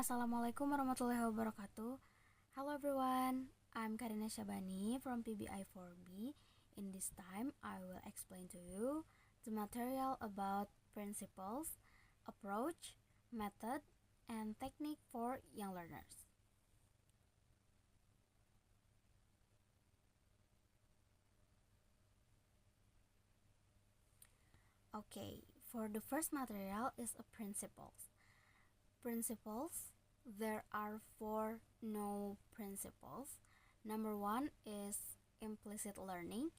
Assalamualaikum warahmatullahi wabarakatuh. Hello everyone, I'm Karina Syabani from PBI 4B. In this time, I will explain to you the material about principles, approach, method, and technique for young learners. Okay, for the first material is a principles. Principles, there are 4 no principles. Number 1 is implicit learning.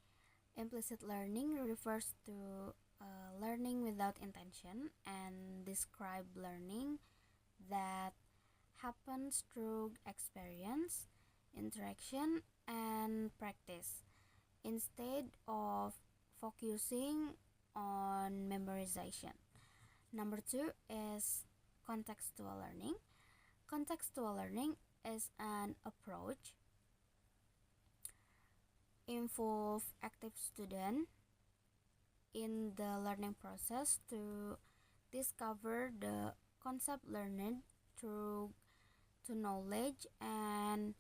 Implicit learning refers to learning without intention and describe learning that happens through experience, interaction, and practice instead of focusing on memorization. Number 2 is contextual learning. Contextual learning is an approach involve active student in the learning process to discover the concept learned through to knowledge and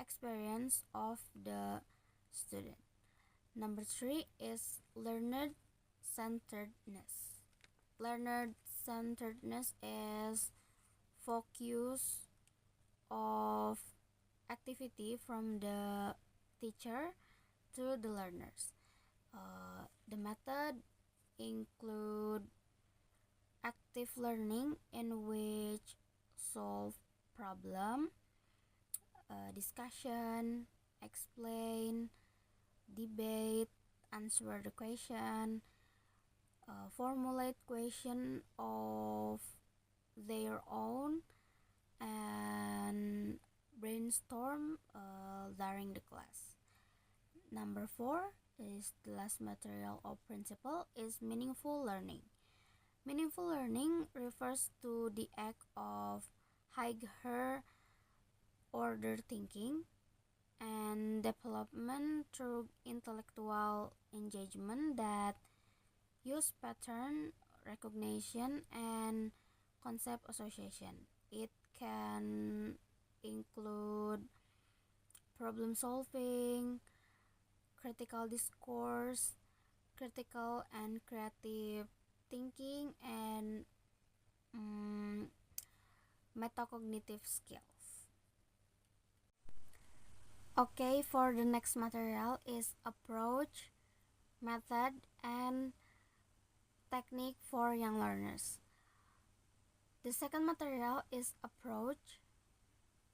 experience of the student. Number 3 is learner centeredness. Learner centeredness is focus of activity from the teacher to the learners. The method include active learning in which solve problem, discussion, explain, debate, answer the question, formulate question of their own, and brainstorm during the class. Number 4 is the last material or principle is meaningful learning. Meaningful learning refers to the act of higher order thinking and development through intellectual engagement that use pattern recognition and concept association. It can include problem solving, critical discourse, critical and creative thinking, and metacognitive skills. Okay, for the next material is approach, method, and technique for young learners. The second material is approach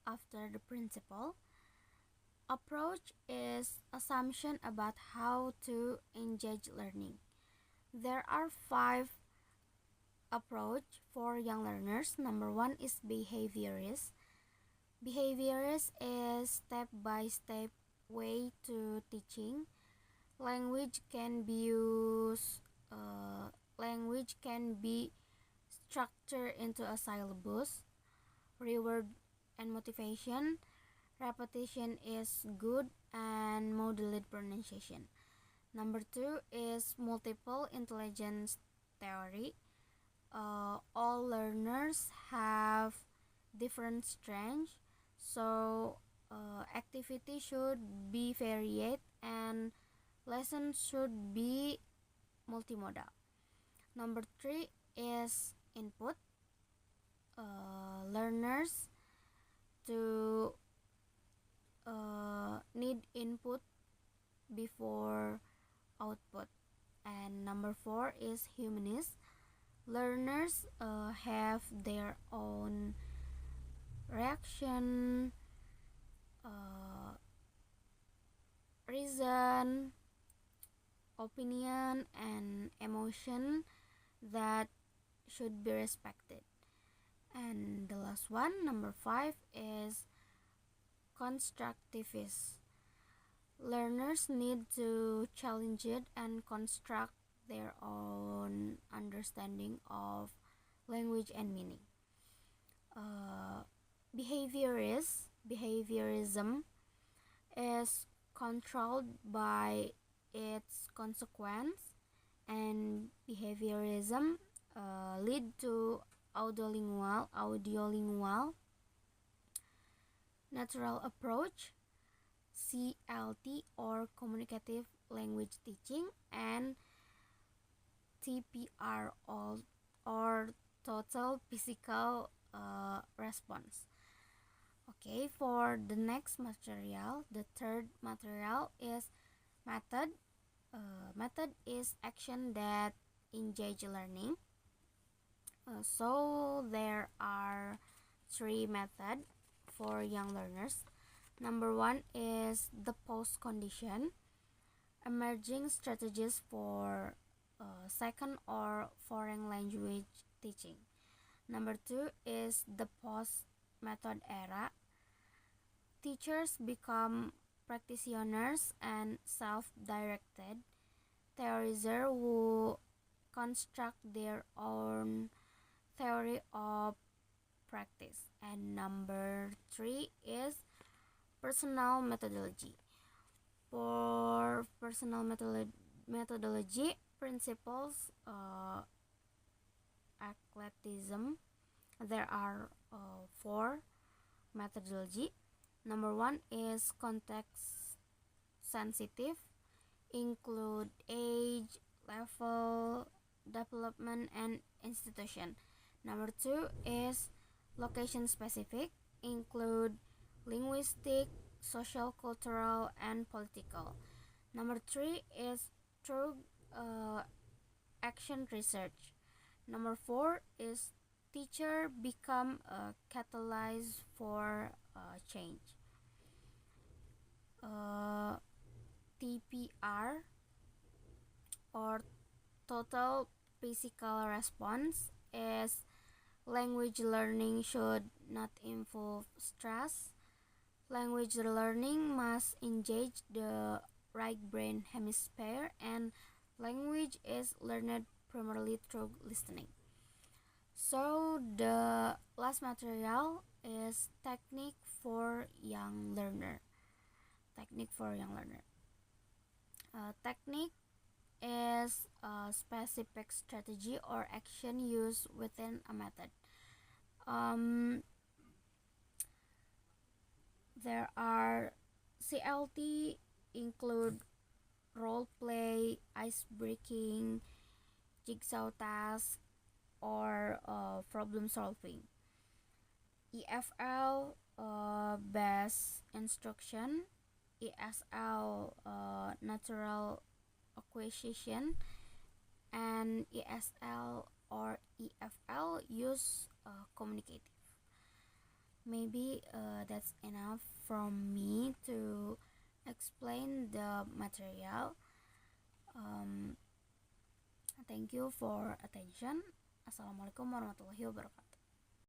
after the principle. Approach is assumption about how to engage learning. There are 5 approach for young learners. Number 1 is behaviorist. Behaviorist is step-by-step way to teaching. Language can be structured into a syllabus. Reward and motivation. Repetition is good and modeled pronunciation. Number 2 is multiple intelligence theory. All learners have different strengths, so activity should be varied and lessons should be multimodal. Number 3 is input. Learners to need input before output. And number 4 is humanist. Learners have their own reaction, reason, opinion, and emotion that should be respected. And the last one, number 5, is constructivist. Learners need to challenge it and construct their own understanding of language and meaning. Behaviorism is controlled by its consequence, and behaviorism lead to audiolingual, natural approach, CLT or communicative language teaching, and TPR or total physical response. Okay, for the next material, the third material is method. Method is action that engage learning. So there are three methods for young learners. Number one is the post condition, emerging strategies for second or foreign language teaching. Number two is the post method era. Teachers become practitioners and self-directed theorizer who construct their own theory of practice. And number three is personal methodology. For personal methodology principles, eclecticism, there are four methodology. Number one is context sensitive, include age, level, development, and institution. Number two is location specific, include linguistic, social, cultural, and political. Number three is through action research. Number four is teacher become a catalyst for change. TPR or total physical response is language learning should not involve stress. Language learning must engage the right brain hemisphere, and language is learned primarily through listening. So the last material is technique for young learner. Technique is a specific strategy or action used within a method. There are CLT include role play, ice breaking, jigsaw task, or problem solving. EFL best instruction, ESL natural acquisition, and ESL or EFL use communicative. Maybe that's enough from me to explain the material. Thank you for attention. Assalamualaikum warahmatullahi wabarakatuh.